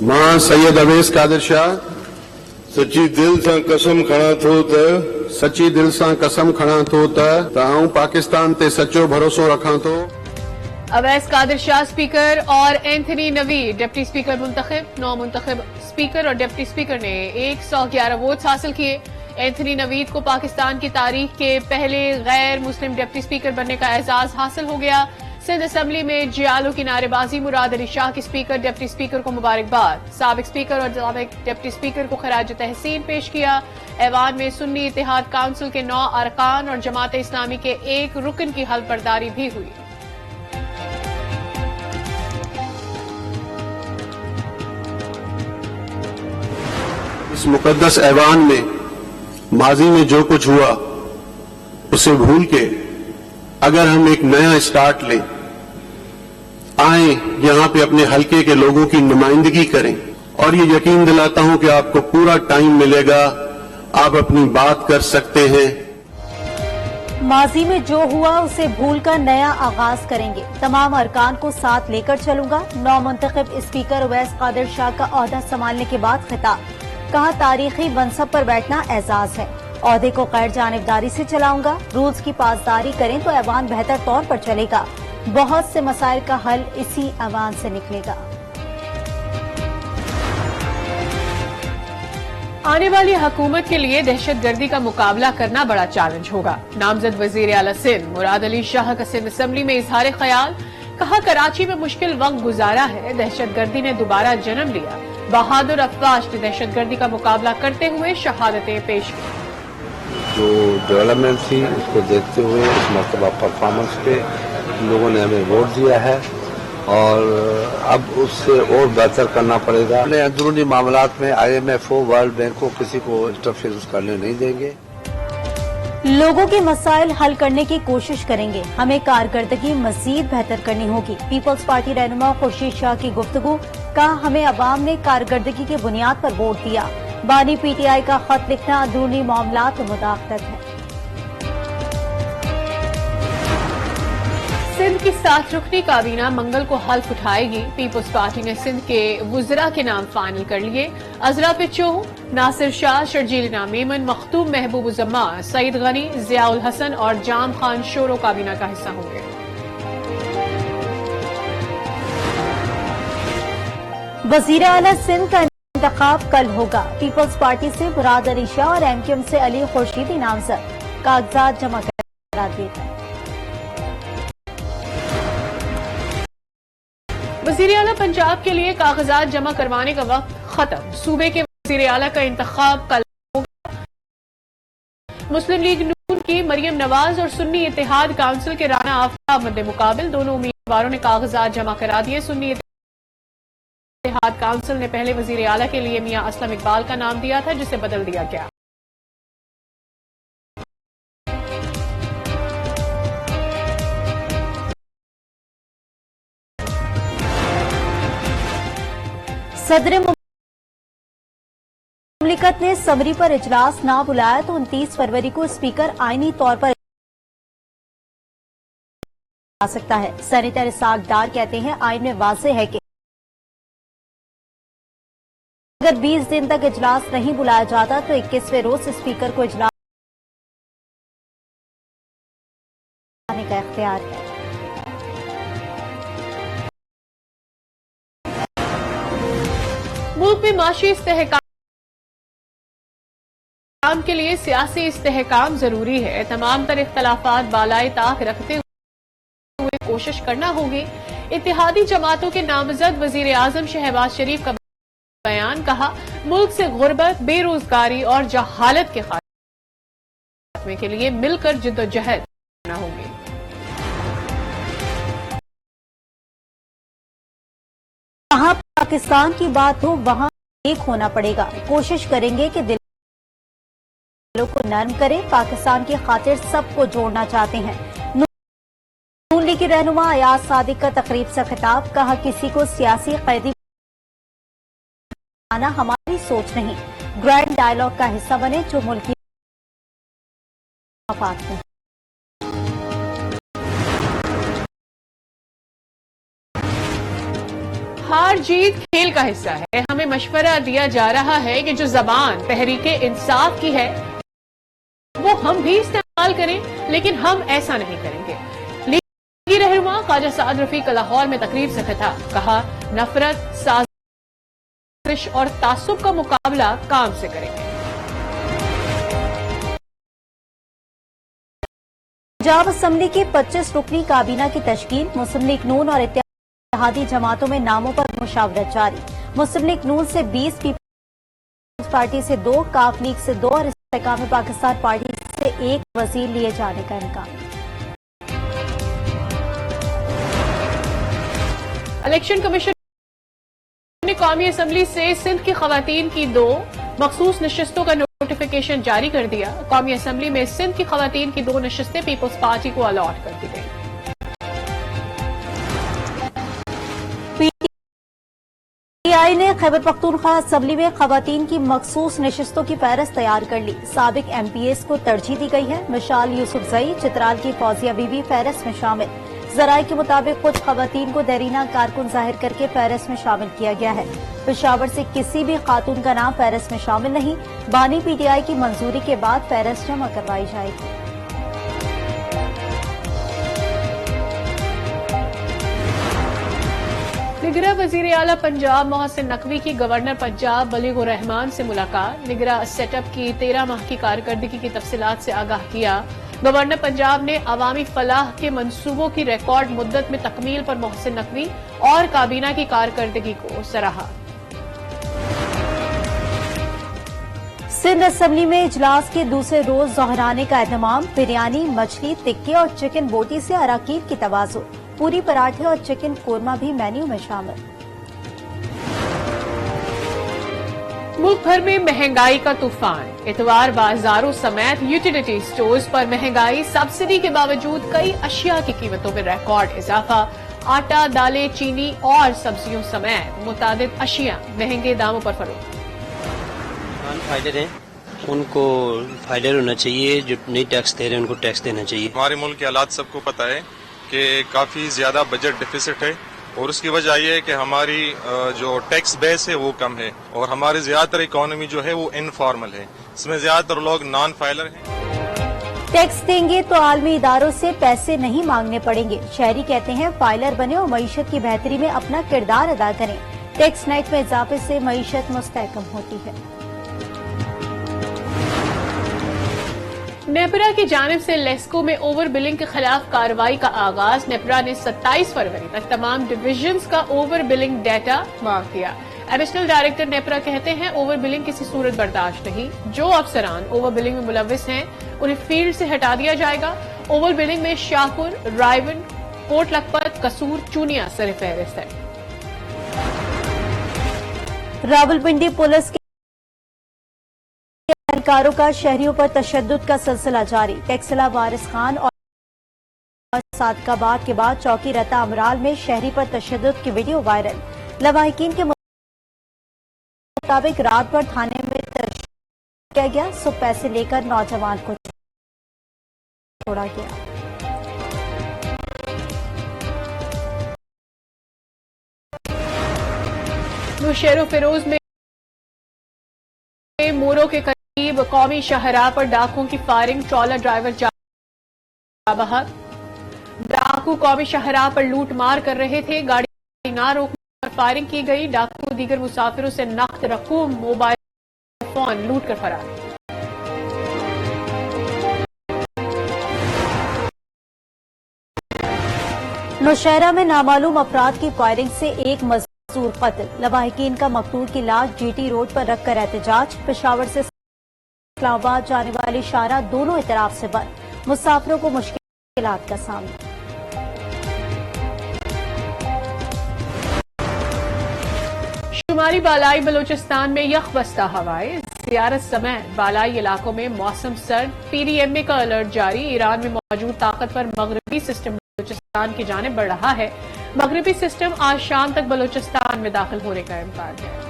मां सैयद अवेस कादिर शाह सची दिल सां कसम खणा थो त सची दिल सां कसम खणा थो त आऊं पाकिस्तान ते सचो भरोसो रखां थो। अवैस कादिर शाह स्पीकर और एंथनी नवीद डिप्टी स्पीकर मुंतखब। 9 मुंतखब स्पीकर और डिप्टी स्पीकर ने 111 वोट्स हासिल किए। एंथनी नवीद को पाकिस्तान की तारीख के पहले गैर मुस्लिम डिप्टी स्पीकर बनने का एजाज हासिल हो गया। सिंध असेंबली में जियालों की नारेबाजी। मुराद अली शाह की स्पीकर डिप्टी स्पीकर को मुबारकबाद। साबिक स्पीकर और साबिक डिप्टी स्पीकर को खराज तहसीन पेश किया। ऐवान में सुन्नी इत्तेहाद काउंसिल के 9 अरकान और जमात इस्लामी के 1 रुकन की हलफबरदारी भी हुई। इस मुकद्दस ऐवान में माजी में जो कुछ हुआ उसे भूल के अगर हम एक नया स्टार्ट लें, आए यहां पे अपने हलके के लोगों की नुमाइंदगी करें और ये यकीन दिलाता हूं कि आपको पूरा टाइम मिलेगा, आप अपनी बात कर सकते हैं। माजी में जो हुआ उसे भूलकर नया आगाज करेंगे। तमाम अरकान को साथ लेकर चलूंगा। 9 मुंतखब स्पीकर अवैस कादिर शाह का ओहदा संभालने के बाद खिताब। कहा, तारीखी मनसब पर बैठना एजाज है। ओहदे को गैर जानिबदारी से चलाऊंगा। रूल्स की पासदारी करें तो ऐवान बेहतर तौर पर चलेगा। बहुत से मसाइल का हल इसी ऐवान से निकलेगा। आने वाली हुकूमत के लिए दहशतगर्दी का मुकाबला करना बड़ा चैलेंज होगा। नामजद वजीर आला सिंध मुराद अली शाह का सिंध असेंबली में इजहार ख्याल। कहा, कराची में मुश्किल वक्त गुजारा है, दहशतगर्दी ने दोबारा जन्म लिया। बहादुर अफवाज ने दहशतगर्दी का मुकाबला करते हुए शहादतें पेश की। जो डेवलपमेंट थी उसको देखते हुए इस मरतबा परफॉर्मेंस पे लोगों ने हमें वोट दिया है और अब उससे और बेहतर करना पड़ेगा। अपने अंदरूनी मामलात में IMF हो, वर्ल्ड बैंक को, किसी को इंटरफेरेंस करने नहीं देंगे। लोगों के मसाइल हल करने की कोशिश करेंगे। हमें कारकर्दगी मजीद बेहतर करनी होगी। पीपल्स पार्टी रहनुमा खुर्शीद शाह की गुफ्तगू। कहा, हमें अवाम ने कारकर्दगी की बुनियाद पर वोट दिया। बानी PTI का खत लिखना अंदरूनी मामलात में मुदाखलत है। सिंध की 7 रुकनी काबीना मंगल को हल्फ उठाएगी। पीपल्स पार्टी ने सिंध के वुज़रा के नाम फाइनल कर लिए। अजरा पिच्चो, नासिर शाह, शर्जील मेमन, मखतूम महबूब जम्मा, सईद गनी, जियाउल हसन और जाम खान शोरो काबीना का हिस्सा होंगे। वजीर आला सिंध का इंतखाब कल होगा। पीपल्स पार्टी से मुराद अली शाह और MQM से अली खुर्शीदी नामजद। कागजात जमा करा दिए। वजीर आला पंजाब के लिए कागजात जमा करवाने का वक्त खत्म। सूबे के वजीर आला का इंतखाब कल होगा। मुस्लिम लीग नून की मरियम नवाज और सुन्नी इत्तेहाद काउंसिल के राना आफ्ताब मद्दे मुकाबिल। दोनों उम्मीदवारों ने कागजात जमा करा दिए। सुन्नी इत्तेहाद काउंसिल ने पहले वजीर आला के लिए मियां असलम इकबाल का नाम दिया था, जिसे बदल दिया गया। सदर मुमलिकत ने समरी पर इजलास ना बुलाया तो 29 फरवरी को स्पीकर आईनी तौर पर आ सकता है। सेनेटर इसाक डार कहते हैं, आईन में वाज़ेह है कि अगर 20 दिन तक इजलास नहीं बुलाया जाता तो 21वें रोज स्पीकर को इजलास आने का इख्तियार है। मुल्क में माशी इस्तेहकाम के लिए सियासी इस्तेहकाम जरूरी है। तमाम तर इख्तलाफात बालाए ताक रखते हुए कोशिश करना होगी। इत्तेहादी जमातों के नामजद वजीर आजम शहबाज शरीफ का बयान। कहा, मुल्क से गुर्बत, बेरोजगारी और जहालत के खात्मे के लिए मिलकर जिद्दोजहद करना होगी। जहां पाकिस्तान की बात हो वहां एक होना पड़ेगा। कोशिश करेंगे कि दिलों को नर्म करें। पाकिस्तान की खातिर सबको जोड़ना चाहते हैं। नून लीग की रहनुमा अयाज सादिक का तकरीब से खिताब। कहा, किसी को सियासी कैदी बनाना हमारी सोच नहीं, ग्रैंड डायलॉग का हिस्सा बने जो मुल्क की मफाद में। हार जीत खेल का हिस्सा है। हमें मशवरा दिया जा रहा है कि जो जबान तहरीके इंसाफ की है वो हम भी इस्तेमाल करें, लेकिन हम ऐसा नहीं करेंगे। लीगी रहनुमा ख्वाजा साद रफीक लाहौर में तकरीब से खिताब, कहा नफरत, साजिश और तासुब का मुकाबला काम से करेंगे। पंजाब असम्बली की 25 रुकनी काबीना की तश्कील, मुस्लिम लीग नून और इत्तेहादी जमातों में नामों पर मुशावरत जारी। मुस्लिम लीग नून से 20, पीपल्स पार्टी से 2, काफ लीग से 2 और इस्तेकाम पाकिस्तान पार्टी से 1 वजीर लिए जाने का इम्कान। इलेक्शन कमीशन ने कौमी असम्बली से सिंध की खवातीन की 2 मखसूस नशिस्तों का नोटिफिकेशन जारी कर दिया। कौमी असम्बली में सिंध की खवातीन की 2 नशिस्तें पीपल्स पार्टी को अलॉट कर दी गई। पीटीआई ने खैबर पख्तूनख्वा असम्बली में खवातीन की मखसूस नशिस्तों की फहरिस्त तैयार कर ली। साबिक एमपीएस को तरजीह दी गई है। मिसाल यूसुफजई, चित्राल की फौजिया बीबी फहरिस्त में शामिल। जराये के मुताबिक कुछ खवातीन को देरीना कारकुन जाहिर करके फहरिस्त में शामिल किया गया है। पेशावर से किसी भी खातून का नाम फहरिस्त में शामिल नहीं। बानी पीटीआई की मंजूरी के बाद फहरिस्त जमा करवाई जाएगी। निगरां वजीर आला पंजाब मोहसिन नकवी की गवर्नर पंजाब बलीगुर रहमान से मुलाकात। निगरां सेटअप की 13 माह की कारकर्दगी की तफसीलात से आगाह किया। गवर्नर पंजाब ने अवामी फलाह के मंसूबों की रिकॉर्ड मुद्दत में तकमील पर मोहसिन नकवी और काबीना की कारकर्दगी को सराहा। सिंध असम्बली में इजलास के दूसरे रोज दोहराने का एहतमाम। बिरयानी, मछली, टिक्के और चिकन बोटी से अराकीन की तवाज़ुन। पूरी पराठे और चिकन कोरमा भी मेन्यू में शामिल। मुल्क भर में महंगाई का तूफान। इतवार बाजारों समेत यूटिलिटी स्टोर्स पर महंगाई। सब्सिडी के बावजूद कई अशिया की कीमतों में रिकॉर्ड इजाफा। आटा, दालें, चीनी और सब्जियों समेत मुतादिद अशिया महंगे दामों पर फरोख्त। नॉन फाइडर हैं, उनको फाइडर होना चाहिए। जो नहीं टैक्स दे रहे हैं उनको टैक्स देना चाहिए। हमारे मुल्क के हालात सबको पता है कि काफ़ी ज़्यादा बजट डिफिसिट है और उसकी वजह यह है कि हमारी जो टैक्स बेस है वो कम है और हमारी ज़्यादातर इकोनॉमी जो है वो इनफॉर्मल है। इसमें ज़्यादातर लोग नॉन फाइलर हैं। टैक्स देंगे तो आलमी इदारों से पैसे नहीं मांगने पड़ेंगे। शहरी कहते हैं फाइलर बने और मईशत की बेहतरी में अपना किरदार अदा करें। टैक्स नेट में इजाफे से मईशत मुस्तहकम होती है। नेपरा की जानिब से लेस्को में ओवर बिलिंग के खिलाफ कार्रवाई का आगाज। नेपरा ने 27 फरवरी तक तमाम डिविजन्स का ओवर बिलिंग डाटा मांग दिया। एडिशनल डायरेक्टर नेपरा कहते हैं ओवर बिलिंग किसी सूरत बर्दाश्त नहीं। जो अफसरान ओवर बिलिंग में मुलविस हैं उन्हें फील्ड से हटा दिया जाएगा। ओवर बिलिंग में शाहपुर, रायवन, कोट लखपत, कसूर, चूनिया सरफहरिस्त है। रावलपिंडी पुलिस के एहलकारों का शहरियों पर तशद्दुद का सिलसिला जारी। टैक्सिला वारिस खान और सादकाबाद के बाद चौकी रता अमराल में शहरी पर तशद्दुद की वीडियो वायरल। लवाहिकीन के मुताबिक रात भर थाने में तशद्दुद किया गया। सुबह पैसे लेकर नौजवान को छोड़ा गया। नौशेरो फिरोज में मोरो के करीब कौमी शाहराह पर डाकुओं की फायरिंग। ट्रॉलर ड्राइवर जा बहक। डाकू कौमी शाहराह पर लूट मार कर रहे थे। गाड़ी ना रोकने पर फायरिंग की गई। डाकू दीगर मुसाफिरों से नकद रकूम, मोबाइल फोन लूट कर फरार। नौशहरा में नामालूम अफराद की फायरिंग से एक मजदूर कत्ल। लवाहिकीन का मकतूल की लाश जीटी रोड पर रखकर एहतजाज। पेशावर से इस्लामाबाद जाने वाली शाहराह दोनों तरफ से बंद। मुसाफिरों को मुश्किलात का सामना। शुमारी बालाई बलोचिस्तान में यख बस्ता हवाएं। ज़ियारत समेत बालाई इलाकों में मौसम सर्द। पीडीएमए का अलर्ट जारी। ईरान में मौजूद ताकतवर मगरबी सिस्टम बलोचिस्तान की जानिब बढ़ रहा है। मगरबी सिस्टम आज शाम तक बलोचिस्तान में दाखिल होने का इम्कान है।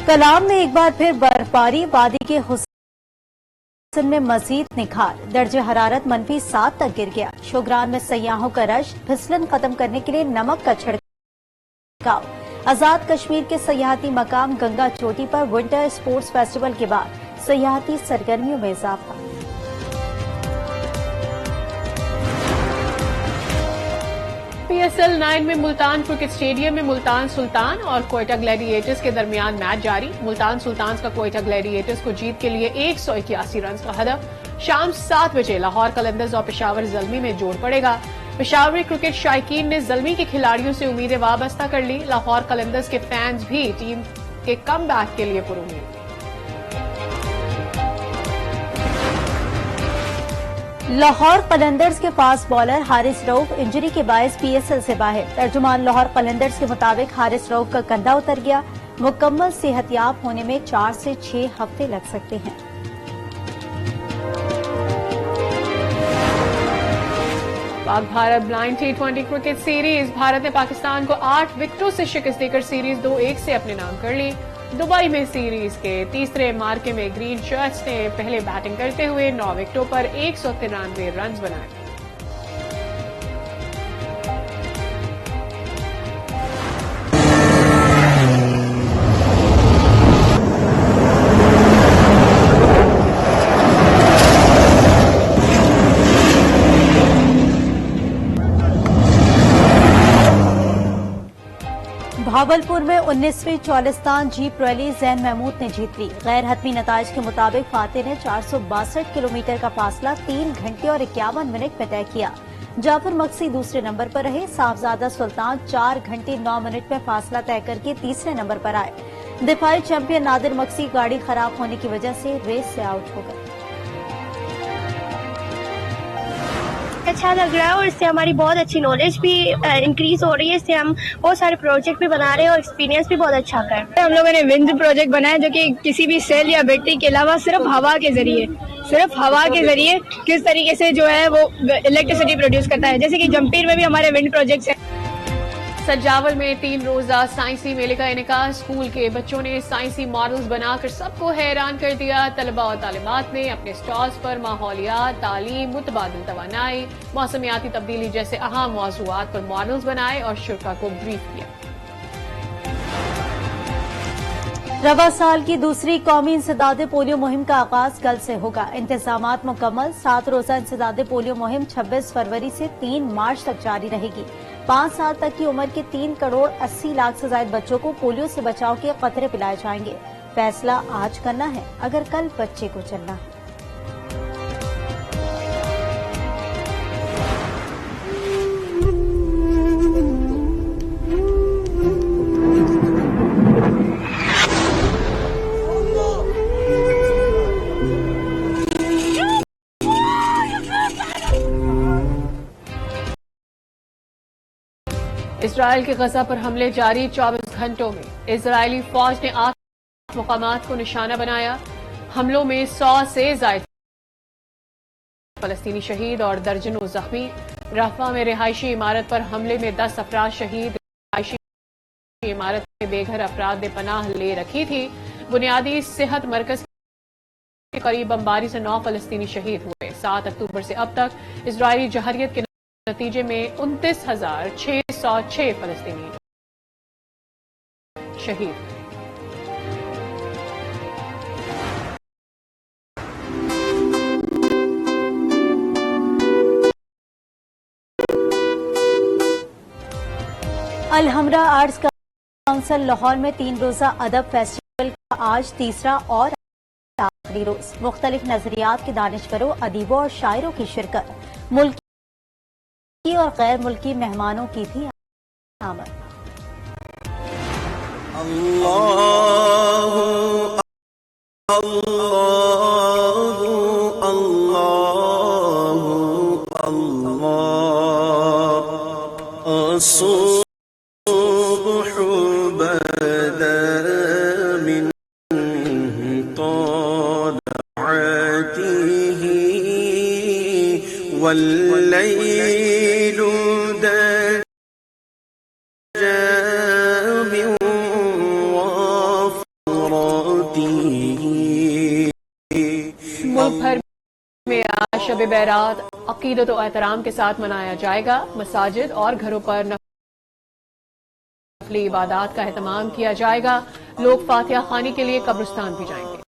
कलाम में एक बार फिर बर्फबारी। वादी के में मजीद निखार, दर्जे हरारत -7 तक गिर गया। शोग्रान में सयाहों का रश, फिसलन खत्म करने के लिए नमक का छिड़काव। आजाद कश्मीर के सयाहती मकाम गंगा चोटी पर विंटर स्पोर्ट्स फेस्टिवल के बाद सयाहती सरगर्मियों में इजाफा। PSL 9 में मुल्तान क्रिकेट स्टेडियम में मुल्तान सुल्तान और क्वेटा ग्लैडिएटर्स के दरमियान मैच जारी। मुल्तान सुल्तान का क्वेटा ग्लैडिएटर्स को जीत के लिए 181 रन का हदफ। शाम 7 बजे लाहौर कलंदर्स और पेशावर जल्मी में जोड़ पड़ेगा। पेशावरी क्रिकेट शायकीन ने जल्मी के खिलाड़ियों से उम्मीदें वाबस्ता कर ली। लाहौर कलंदर्स के फैंस भी टीम के कम बैक के लिए पुरुम्मीद। लाहौर कलंदर्स के fast bowler Haris Rauf injury के बायस PSL से बाहर। तर्जुमान लाहौर कलंदर्स के मुताबिक हारिस रऊफ का कंधा उतर गया। मुकम्मल सेहतयाब होने में 4 से 6 हफ्ते लग सकते हैं। Pak Bharat blind T20 cricket series. Bharat ने पाकिस्तान को 8 विकेटों से शिकस्त देकर सीरीज 2-1 से अपने नाम कर ली। दुबई में सीरीज के तीसरे मार्के में ग्रीन शर्ट्स ने पहले बैटिंग करते हुए 9 विकेटों पर 193 रन बनाए। भावलपुर में 19वीं चौलिस्तान जीप रैली जैन महमूद ने जीत ली। गैर हतमी नताइज के मुताबिक फातेह ने 462 किलोमीटर का फासला 3 घंटे और 51 मिनट में तय किया। जाफर मक्सी दूसरे नंबर पर रहे। साहबजादा सुल्तान 4 घंटे 9 मिनट में फासला तय करके तीसरे नंबर पर आए। दिफाई चैंपियन नादिर मक्सी गाड़ी खराब होने की वजह से रेस से आउट हो गए। अच्छा लग रहा है और इससे हमारी बहुत अच्छी नॉलेज भी इंक्रीज हो रही है। इससे हम बहुत सारे प्रोजेक्ट भी बना रहे हैं और एक्सपीरियंस भी बहुत अच्छा कर रहे हैं। हम लोगों ने विंड प्रोजेक्ट बनाया जो कि किसी भी सेल या बैटरी के अलावा सिर्फ हवा के जरिए किस तरीके से जो है वो इलेक्ट्रिसिटी प्रोड्यूस करता है। जैसे कि जमपीर में भी हमारे विंड प्रोजेक्ट्स हैं। सजावल में 3 रोजा साइंसी मेले का इनेकाद। स्कूल के बच्चों ने साइंसी मॉडल्स बनाकर सबको हैरान कर दिया। तलबा और तालिबात ने अपने स्टॉल्स पर माहौलियात, तालीम, मुतबादिल तवानाई, मौसमियाती तब्दीली जैसे अहम मौज़ूआत पर मॉडल्स बनाए और शुरा को ब्रीफ किया। रवा साल की दूसरी कौमी इंसदादे पोलियो मुहिम का आगाज कल से होगा। इंतजामात मुकम्मल। 7 रोजा इंसदादे पोलियो मुहिम 26 फरवरी से 3 मार्च तक जारी रहेगी। 5 साल तक की उम्र के 3 करोड़ 80 लाख से ज्यादा बच्चों को पोलियो से बचाव के कतरे पिलाए जाएंगे। फैसला आज करना है अगर कल बच्चे को चलना है। इसराइल के गजा पर हमले जारी। 24 घंटों में इजरायली फौज ने 8 मुकामात को निशाना बनाया। हमलों में 100 से ज्यादा फलस्तीनी शहीद और दर्जनों जख्मी। रफा में रिहायशी इमारत पर हमले में 10 अफराद शहीद। रिहायशी इमारत में बेघर अफराद ने पनाह ले रखी थी। बुनियादी सेहत मरकज के करीब बमबारी से 9 फलस्तीनी शहीद हुए। 7 अक्टूबर से अब तक इजरायली जहरियत के नतीजे में 29,606 फलस्तीनी शहीद। अलहमरा आर्ट्स काउंसिल लाहौर में 3 रोजा अदब फेस्टिवल का आज तीसरा और आखिरी रोज। मुख्तलिफ नजरियात के दानिशवरों, अदीबों और शायरों की शिरकत। मुल्की और गैर मुल्की मेहमानों की थी आमद। अल्लाहु अल्लाहु अल्लाहु अल्लाह सुब्हु बदा मिन तलअतिही वल्लैलु दजा मिन वफ़रतिही। मुल्क भर में आज शब बैरात अकीदत और एहतराम के साथ मनाया जाएगा। मसाजिद और घरों पर नफली इबादत का एहतमाम किया जाएगा। लोग फातिहा खानी के लिए कब्रिस्तान भी जाएंगे।